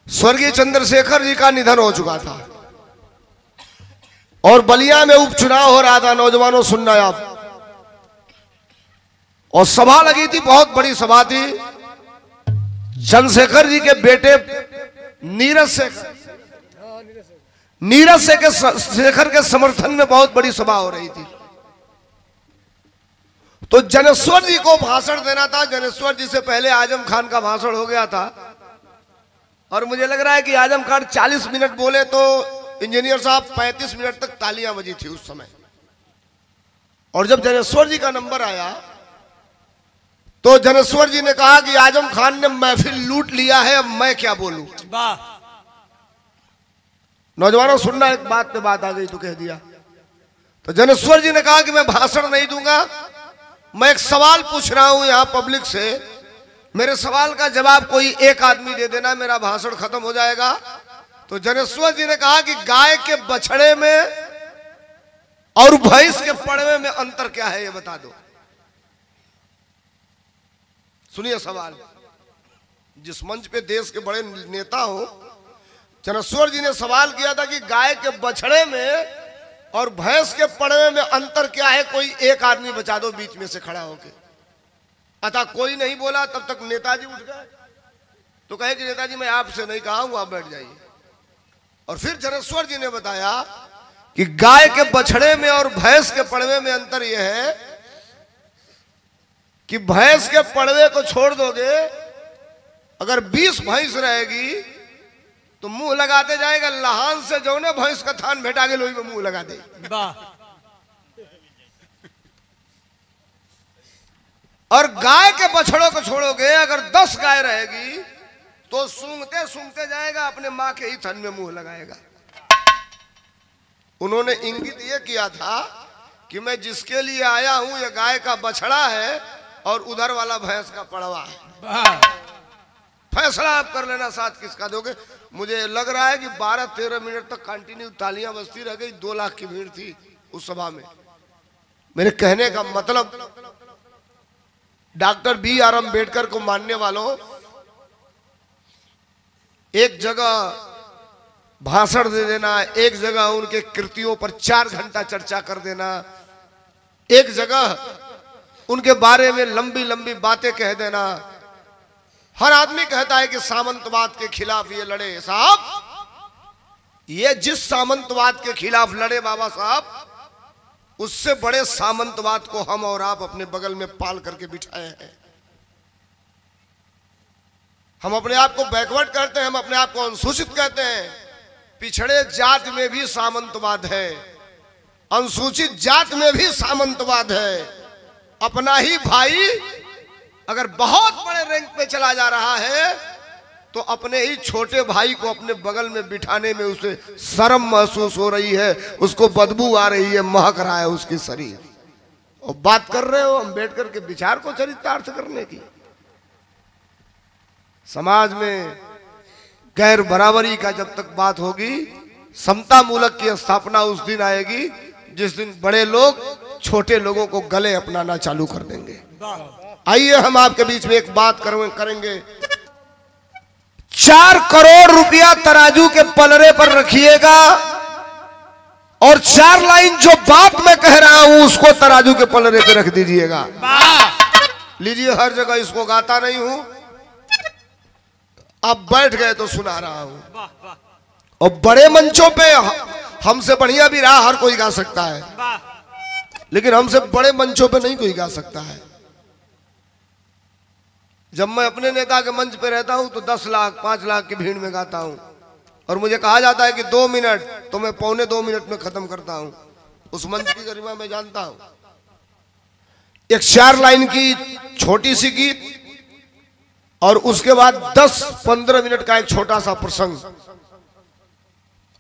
स्वर्गीय चंद्रशेखर जी का निधन हो चुका था और बलिया में उपचुनाव हो रहा था। नौजवानों सुनना आप, और सभा लगी थी, बहुत बड़ी सभा थी। चंद्रशेखर जी के बेटे नीरज शेखर के समर्थन में बहुत बड़ी सभा हो रही थी। तो जनेश्वर जी को भाषण देना था। जनेश्वर जी से पहले आजम खान का भाषण हो गया था और मुझे लग रहा है कि आजम खान 40 मिनट बोले तो इंजीनियर साहब 35 मिनट तक तालियां बजी थी उस समय। और जब जनेश्वर जी का नंबर आया तो जनेश्वर जी ने कहा कि आजम खान ने महफिल लूट लिया है, अब मैं क्या बोलूं। नौजवानों सुनना, एक बात पे बात आ गई तो कह दिया। तो जनेश्वर जी ने कहा कि मैं भाषण नहीं दूंगा, मैं एक सवाल पूछ रहा हूं यहां पब्लिक से, मेरे सवाल का जवाब कोई एक आदमी दे देना, मेरा भाषण खत्म हो जाएगा। तो जनेश्वर जी ने कहा कि गाय के बछड़े में और भैंस के पड़वे में अंतर क्या है, ये बता दो। सुनिए सवाल, जिस मंच पे देश के बड़े नेता हो, जनेश्वर जी ने सवाल किया था कि गाय के बछड़े में और भैंस के पड़वे में अंतर क्या है, कोई एक आदमी बता दो बीच में से खड़ा होके। अतः कोई नहीं बोला। तब तक नेताजी उठ गए तो कहे कि नेताजी मैं आपसे नहीं कहा हूं, आप बैठ जाइए। और फिर जनेश्वर जी ने बताया कि गाय के बछड़े में और भैंस के पड़वे में अंतर यह है कि भैंस के पड़वे को छोड़ दोगे, अगर 20 भैंस रहेगी तो मुंह लगाते जाएगा, लहान से जो ने भैंस का थान भेटा के लोही में मुंह लगा दे। और गाय के बछड़ों को छोड़ोगे, अगर 10 गाय रहेगी तो सूंघते सूंघते जाएगा, अपने मां के ही थन में मुंह लगाएगा। उन्होंने इंगित यह किया था कि मैं जिसके लिए आया हूं यह गाय का बछड़ा है और उधर वाला भैंस का पड़वा है। फैसला आप कर लेना, साथ किसका दोगे। मुझे लग रहा है कि 12-13 मिनट तक कंटिन्यू तालियां बजती रह गई। 2 लाख की भीड़ थी उस सभा में। मेरे कहने का मतलब, डॉक्टर B.R. अम्बेडकर को मानने वालों, एक जगह भाषण दे देना, एक जगह उनके कृतियों पर 4 घंटा चर्चा कर देना, एक जगह उनके बारे में लंबी लंबी बातें कह देना। हर आदमी कहता है कि सामंतवाद के खिलाफ ये लड़े। साहब, ये जिस सामंतवाद के खिलाफ लड़े बाबा साहब, उससे बड़े सामंतवाद को हम और आप अपने बगल में पाल करके बिठाए हैं। हम अपने आप को बैकवर्ड कहते हैं, हम अपने आप को अनुसूचित कहते हैं। पिछड़े जात में भी सामंतवाद है, अनुसूचित जात में भी सामंतवाद है। अपना ही भाई अगर बहुत बड़े रैंक पे चला जा रहा है तो अपने ही छोटे भाई को अपने बगल में बिठाने में उसे शर्म महसूस हो रही है, उसको बदबू आ रही है, महक रहा है उसकी शरीर। और बात कर रहे हो अम्बेडकर के विचार को चरितार्थ करने की। समाज में गैर बराबरी का जब तक बात होगी, समता मूलक की स्थापना उस दिन आएगी जिस दिन बड़े लोग छोटे लोगों को गले अपनाना चालू कर देंगे। आइए हम आपके बीच में एक बात करेंगे। 4 करोड़ रुपया तराजू के पलड़े पर रखिएगा और 4 लाइन जो बात मैं कह रहा हूं उसको तराजू के पलड़े पे रख दीजिएगा। लीजिए, हर जगह इसको गाता नहीं हूं, अब बैठ गए तो सुना रहा हूं। और बड़े मंचों पे हमसे बढ़िया भी रहा हर कोई गा सकता है, लेकिन हमसे बड़े मंचों पे नहीं कोई गा सकता है। जब मैं अपने नेता के मंच पे रहता हूं तो 10 लाख 5 लाख की भीड़ में गाता हूं और मुझे कहा जाता है कि 2 मिनट, तो मैं 1.25 मिनट में खत्म करता हूं। उस मंच की गरिमा मैं जानता हूं। एक 4 लाइन की छोटी सी गीत और उसके बाद 10-15 मिनट का एक छोटा सा प्रसंग,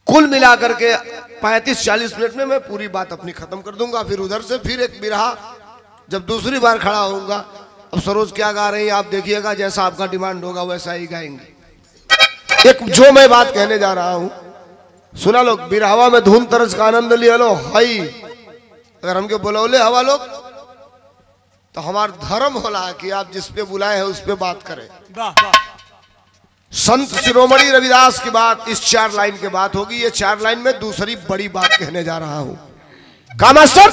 कुल मिलाकर के 35-40 मिनट में मैं पूरी बात अपनी खत्म कर दूंगा। फिर उधर से फिर एक बिरहा, जब दूसरी बार खड़ा होऊंगा। अब सरोज क्या गा रही है आप देखिएगा, जैसा आपका डिमांड होगा वैसा ही गाएंगे। एक जो मैं बात कहने जा रहा हूं सुना लो। बिरहवा में धुन तरस का आनंद लिया लो हई, अगर हमके बुलौले हवा लोग तो हमारा धर्म होला कि आप जिस पे बुलाए हैं उस पे बात करें। संत शिरोमणि रविदास की बात इस 4 लाइन के बात होगी। ये 4 लाइन में दूसरी बड़ी बात कहने जा रहा हूं। का मास्टर?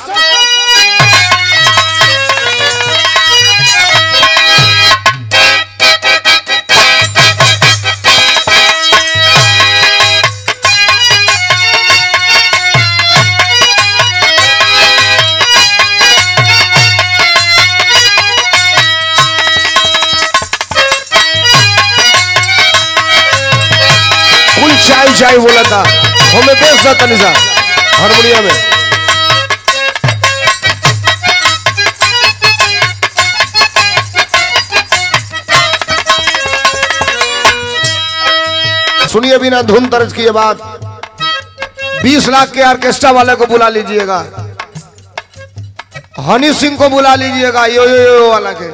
चाय बोला था हमें बेच था तनिसा हारमोनिया में। सुनिए बिना धुन तर्ज की ये बात। 20 लाख के ऑर्केस्ट्रा वाले को बुला लीजिएगा, हनी सिंह को बुला लीजिएगा, यो वाला के।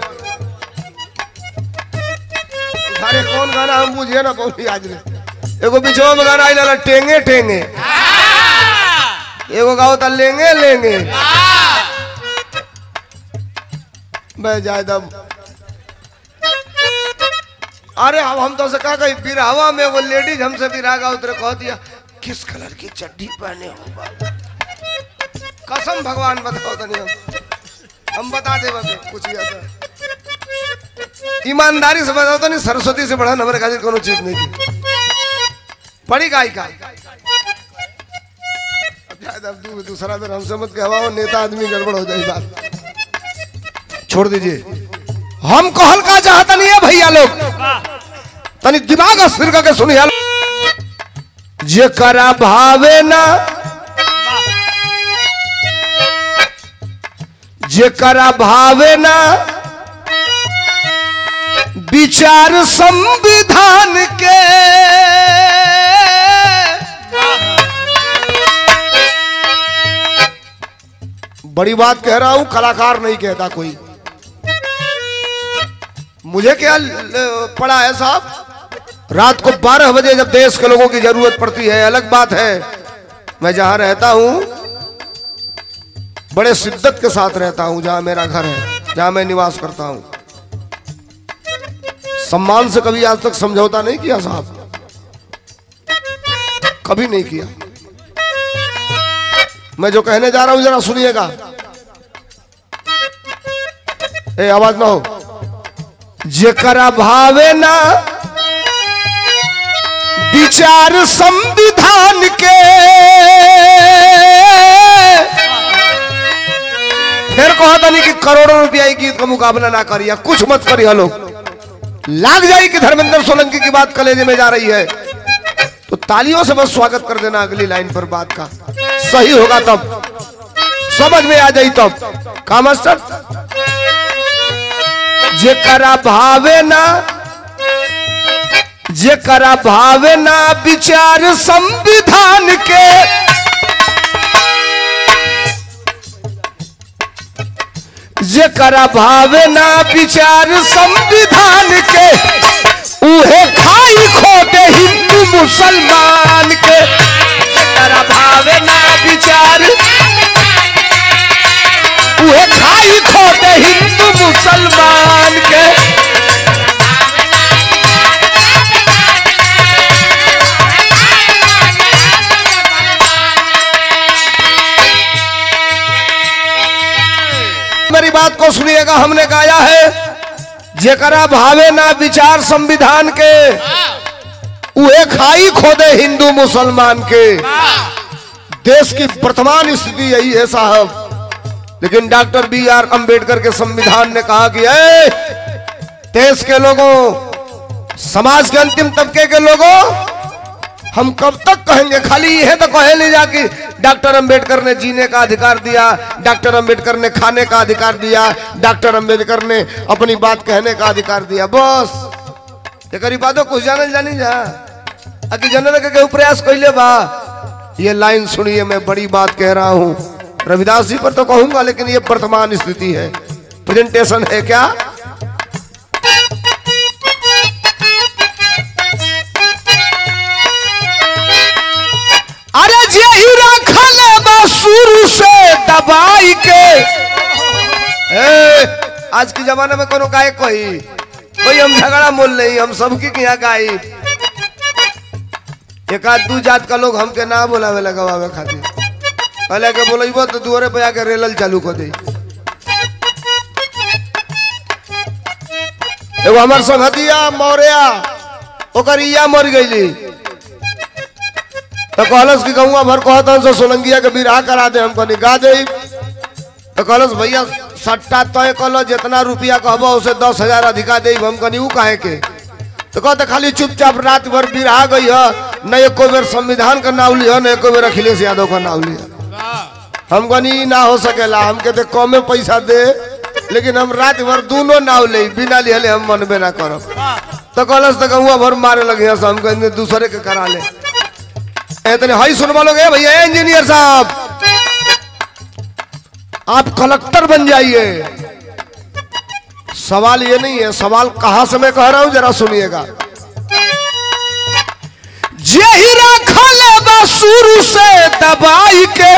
अरे कौन गाना हम बुझे ना कौन आज ने। एगो बिचवा में गाना आइला टेंगे टेंगे, एगो गाओ था लेंगे लेंगे। मैं जाए दम। अरे हम तो से कहा कहीं बिरहवा में वो लेडीज हमसे बिरागा उतरे कह दिया किस कलर की चड्डी पहने हो। कसम भगवान बताओ तो नहीं हम बता दे कुछ ईमानदारी से बताओ तो नहीं। सरस्वती से बढ़ा हमारे खातिर कोनो चीज नहीं थी। बड़ी गायिका दूसरा फिर हमसे मत कहवाओ, नेता आदमी गड़बड़ हो जाए बात। छोड़ दीजिए, हम को हल्का चाहता नहीं है भैया लोग, तनी दिमाग स्थिर करके सुनिए। जे करा भावे ना, जे करा भावे ना विचार संविधान के, बड़ी बात कह रहा हूं, कलाकार नहीं कहता कोई। मुझे क्या पड़ा है साहब, रात को 12 बजे जब देश के लोगों की जरूरत पड़ती है, अलग बात है। मैं जहां रहता हूं बड़े शिद्दत के साथ रहता हूं, जहां मेरा घर है, जहां मैं निवास करता हूं। सम्मान से कभी आज तक समझौता नहीं किया साहब, कभी नहीं किया। मैं जो कहने जा रहा हूं जरा सुनिएगा। ए आवाज ना हो। जेकरा भावे ना विचार संविधान के, फिर कहा था नहीं कि करोड़ों रुपया की गीत का मुकाबला ना करिए, कुछ मत करिए। लोग लाग जाए कि धर्मेंद्र सोलंकी की बात कलेजे में जा रही है तो तालियों से बस स्वागत कर देना अगली लाइन पर बात का। सही होगा तब समझ में आ जाई तब। का मास्टर? जेकरा भावे ना, जेकरा भावे ना विचार संविधान के, जेकरा भावे ना विचार संविधान के, उहे खाई खोटे हिंदू मुसलमान के। जेकरा भावे ना विचार, उहे खाई खोटे हिंदू मुसलमान के। मेरी बात को सुनिएगा, हमने गाया है जेकरा भावे ना विचार संविधान के, उहे खाई खोदे हिंदू मुसलमान के। देश की वर्तमान स्थिति यही है साहब। लेकिन डॉक्टर BR अंबेडकर के संविधान ने कहा कि देश के लोगों, समाज के अंतिम तबके के लोगों, हम कब तक कहेंगे? खाली यह तो कहे ले जाके डॉक्टर अंबेडकर ने जीने का अधिकार दिया, डॉक्टर अंबेडकर ने खाने का अधिकार दिया, डॉक्टर अंबेडकर ने अपनी बात कहने का अधिकार दिया। बस एक बातों कुछ जाने जानी जा अति जनन के प्रयास कैले बा। ये लाइन सुनिए, मैं बड़ी बात कह रहा हूं। रविदास जी पर तो कहूंगा, लेकिन ये वर्तमान स्थिति है, प्रेजेंटेशन है क्या? अरे जेही रखल बा शुरू से दबाई के। आज के जमाने में कोनो गायक कोई हम झगड़ा मोल नहीं, हम सबकी यहाँ गाई एक आध दू जात का लोग हमके ना बोलावे लगावे खातिर, पहले के बोलइबो तो दुआरे पे आके रेलल चालू कर दे। एगो हमार संगतिया मौर्या ओकर इया मर गईली तो कहलस कि गौवा भर कहतन से सोलंगिया के बिरहा करा दे, हमको निकाह दे। तो कहलस भैया सट्टा तय कलो, जितना रुपया कहबो उसे 10,000 अधिका दे। हमको नहीं कहे के तो कहते खाली चुपचाप रात भर बिरहा गई है, न एको बेर संविधान का नाम लिया न एको बेर अखिलेश यादव का नाम लिया। हमको नहीं ना हो सकेला, हमके तो कमे पैसा दे लेकिन हम रात भर दोनों नाव ले, बिना लिहले हम मनबे ना करब। तो कहलस तो गौवा भर मारे लगे हमको दूसरे के करा ले। इतने हाई सुनवा लोगे भैया इंजीनियर साहब आप कलेक्टर बन जाइए। सवाल ये नहीं है, सवाल कहां से मैं कह रहा हूं जरा सुनिएगा। जेहिरा खले बा शुरू से दबाई के,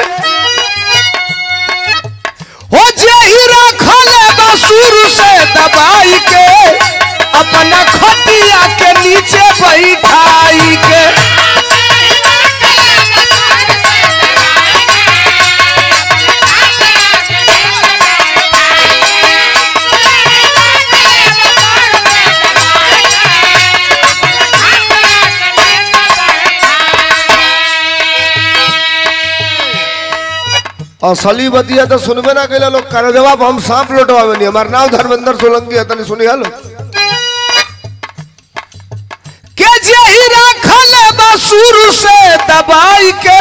हो जेहिरा खले बा शुरू से दबाई के, अपना खटिया के नीचे बैठाई के। असली बतिया तो सुनबे ना कैला लोग, कर जवाब हम सांप लौटवावे नहीं। हमार नाम धर्मेंद्र सोलंकी है, तनी सुनिया लो। के जेहिरा खले बा शुरू से दबाई के,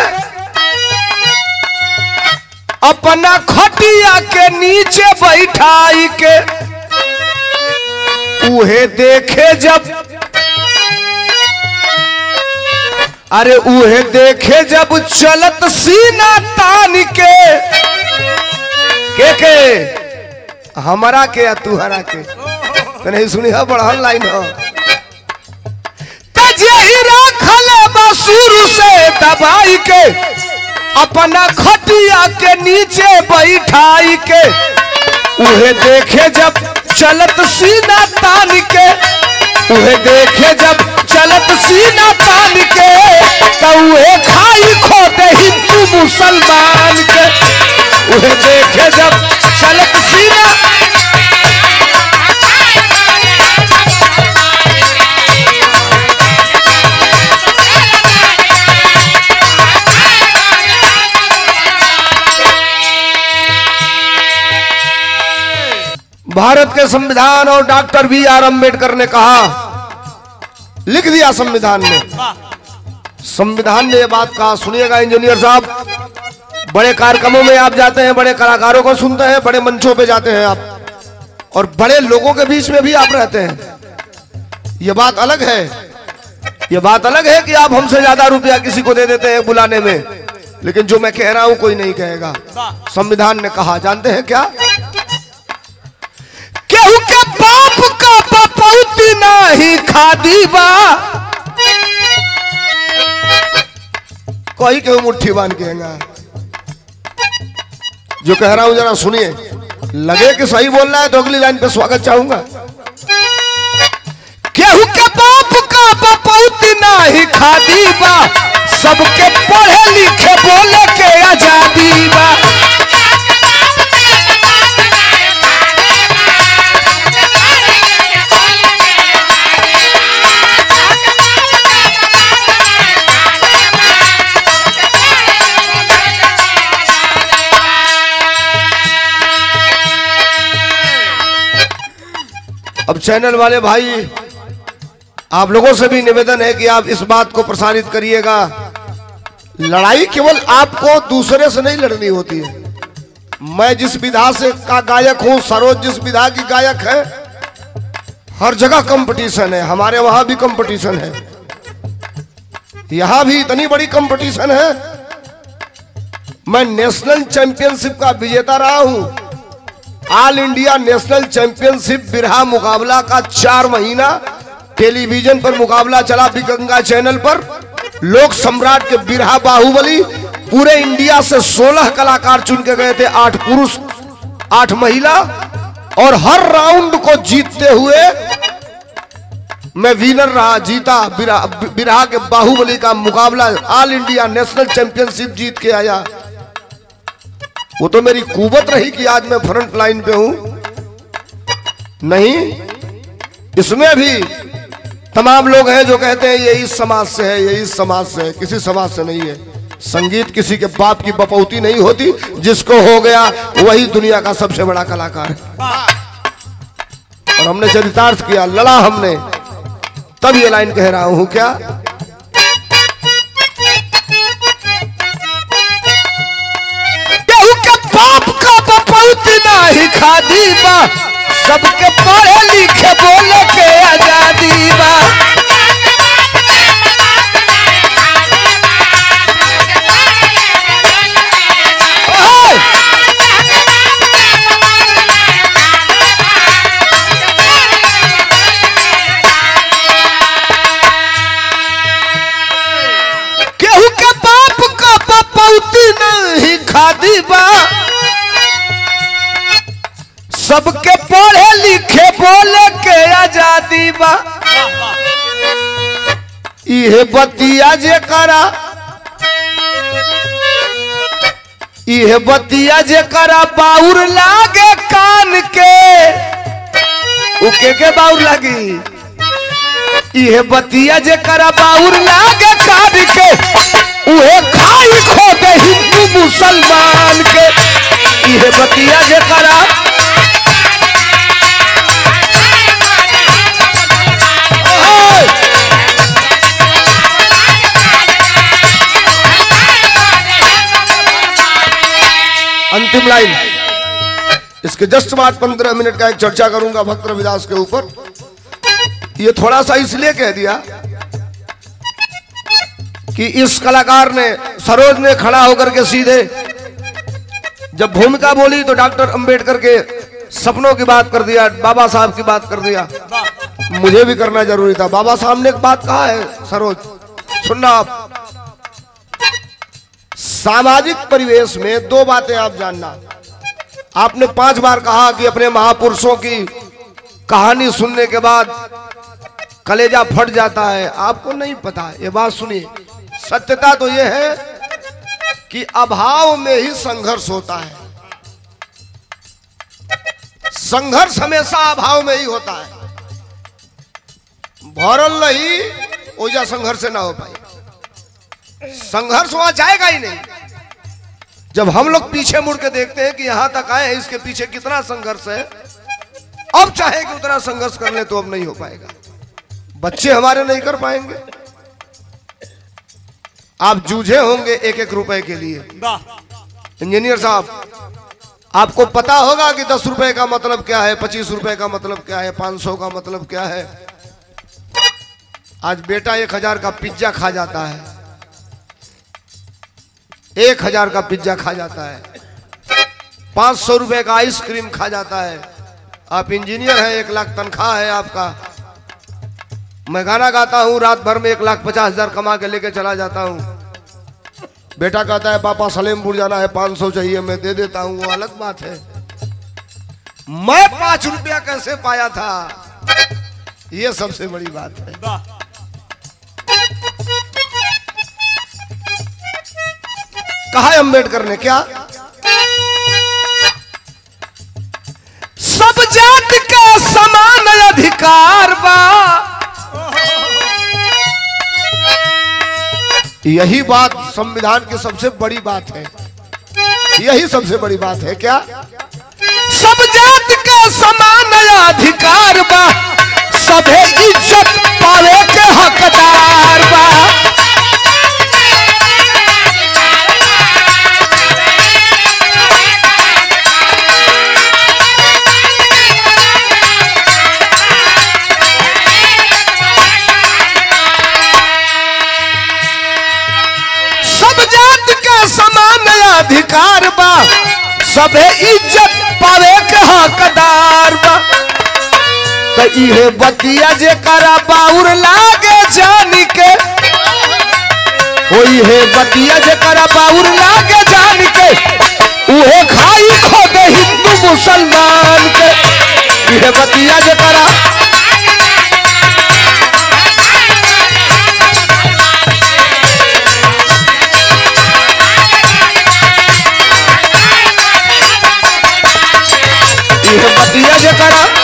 अपना खटिया के नीचे बैठाई के, उहे देखे जब, अरे उहे देखे जब चलत सीना तान के हमारा के या तुहरा के, तो नहीं सुनी है बढ़ल लाइन हो। जेहिरा खले बा शुरू से दबाई के, अपना खटिया के नीचे बैठाई के, उहे देखे जब चलत सीना तान के, उहे देखे जब चलत सीना तान के, तो उहे खाई खोते हिंदू मुसलमान के। उहे देखे जब चलत सीना, भारत के संविधान और डॉक्टर B.R. अम्बेडकर ने कहा, लिख दिया संविधान में, संविधान ने ये बात कहा। सुनिएगा इंजीनियर साहब, बड़े कार्यक्रमों में आप जाते हैं, बड़े कलाकारों को सुनते हैं, बड़े मंचों पे जाते हैं आप, और बड़े लोगों के बीच में भी आप रहते हैं। ये बात अलग है, ये बात अलग है कि आप हमसे ज्यादा रुपया किसी को दे देते हैं बुलाने में, लेकिन जो मैं कह रहा हूं कोई नहीं कहेगा। संविधान ने कहा, जानते हैं क्या? केहू के बाप का बपौती नहीं खादी बा, कोई केहू मुट्ठी बांध के जो कह रहा हूं जरा सुनिए, लगे कि सही बोल रहा है तो अगली लाइन पे स्वागत चाहूंगा। केहू के बाप का बपौती नहीं खादी बा, सबके पढ़े लिखे बोले के आजादी बा। अब चैनल वाले भाई, आप लोगों से भी निवेदन है कि आप इस बात को प्रसारित करिएगा, लड़ाई केवल आपको दूसरे से नहीं लड़नी होती है। मैं जिस विधा से का गायक हूं, सरोज जिस विधा की गायक है, हर जगह कंपटीशन है, हमारे वहां भी कंपटीशन है, यहां भी इतनी बड़ी कंपटीशन है। मैं नेशनल चैंपियनशिप का विजेता रहा हूं। ऑल इंडिया नेशनल चैंपियनशिप बिरहा मुकाबला का 4 महीना टेलीविजन पर मुकाबला चला, बिकंगा चैनल पर। लोक सम्राट के बिरहा बाहुबली, पूरे इंडिया से 16 कलाकार चुन के गए थे, 8 पुरुष 8 महिला, और हर राउंड को जीतते हुए मैं विनर रहा, जीता, बिरहा के बाहुबली का मुकाबला ऑल इंडिया नेशनल चैंपियनशिप जीत के आया। वो तो मेरी कुवत रही कि आज मैं फ्रंट लाइन पे हूं। नहीं, इसमें भी तमाम लोग हैं जो कहते हैं ये इस समाज से है, ये इस समाज से है। किसी समाज से नहीं है। संगीत किसी के बाप की बपौती नहीं होती, जिसको हो गया वही दुनिया का सबसे बड़ा कलाकार है। और हमने चरितार्थ किया, लड़ा हमने, तब ये लाइन कह रहा हूं। क्या केहू के बाप का बपौती नहीं खादी बा, सबके पढ़े लिखे बोले के आजादी बा। केहू के बाप का बपौती नहीं खादी बा, सबके पढ़े लिखे बोले के आजादी बा। इहे बतिया जे करा, इहे बतिया जे करा बाउर लागे कान के, उके के बाउर लगी। इहे बतिया जे करा बाउर लागे कान के, उहे खाई खो दे हिंदू मुसलमान के। इहे बतिया जे करा अंतिम लाइन, इसके जस्ट बाद 15 मिनट का एक चर्चा करूंगा भक्त रविदास के ऊपर। ये थोड़ा सा इसलिए कह दिया कि इस कलाकार ने, सरोज ने खड़ा होकर के सीधे जब भूमिका बोली तो डॉक्टर अंबेडकर के सपनों की बात कर दिया, बाबा साहब की बात कर दिया। मुझे भी करना जरूरी था। बाबा साहब ने एक बात कहा है, सरोज सुनना आप। सामाजिक परिवेश में दो बातें आप जानना। आपने 5 बार कहा कि अपने महापुरुषों की कहानी सुनने के बाद कलेजा फट जाता है। आपको नहीं पता, ये बात सुनिए। सत्यता तो यह है कि अभाव में ही संघर्ष होता है। संघर्ष हमेशा अभाव में ही होता है। भरल नहीं ओजा संघर्ष ना हो पाए, संघर्ष वहां जाएगा ही नहीं। जब हम लोग पीछे मुड़ के देखते हैं कि यहां तक आए हैं, इसके पीछे कितना संघर्ष है, अब चाहे कि उतना संघर्ष कर ले तो अब नहीं हो पाएगा। बच्चे हमारे नहीं कर पाएंगे। आप जूझे होंगे 1-1 रुपए के लिए। इंजीनियर साहब, आपको पता होगा कि 10 रुपए का मतलब क्या है, 25 रुपए का मतलब क्या है, 500 का मतलब क्या है। आज बेटा 1000 का पिज्जा खा जाता है, 1000 का पिज्जा खा जाता है, 500 रुपए का आइसक्रीम खा जाता है। आप इंजीनियर हैं, 1 लाख तनख्वाह है आपका। मैं गाना गाता हूं, रात भर में 1,50,000 कमा के लेके चला जाता हूं। बेटा कहता है पापा सलेमपुर जाना है, 500 चाहिए, मैं दे देता हूं। वो अलग बात है। मैं 5 रुपया कैसे पाया था, ये सबसे बड़ी बात है। कहा है अंबेडकर ने, क्या सब जाति का समान अधिकार बा। यही बात संविधान की सबसे बड़ी बात है। यही सबसे बड़ी बात है। क्या सब जाति का समान अधिकार बा, सभे इज्जत पावे के हकदार बा। अधिकार बा, सभे इज्जत पावे के हकदार बा। तो इहे बतिया जे करा बाउर लागे जानी के, इहे बतिया जे करा बाउर लागे जानी के, उहे खाई खो दे हिंदू मुसलमान के। इहे बतिया जे करा करो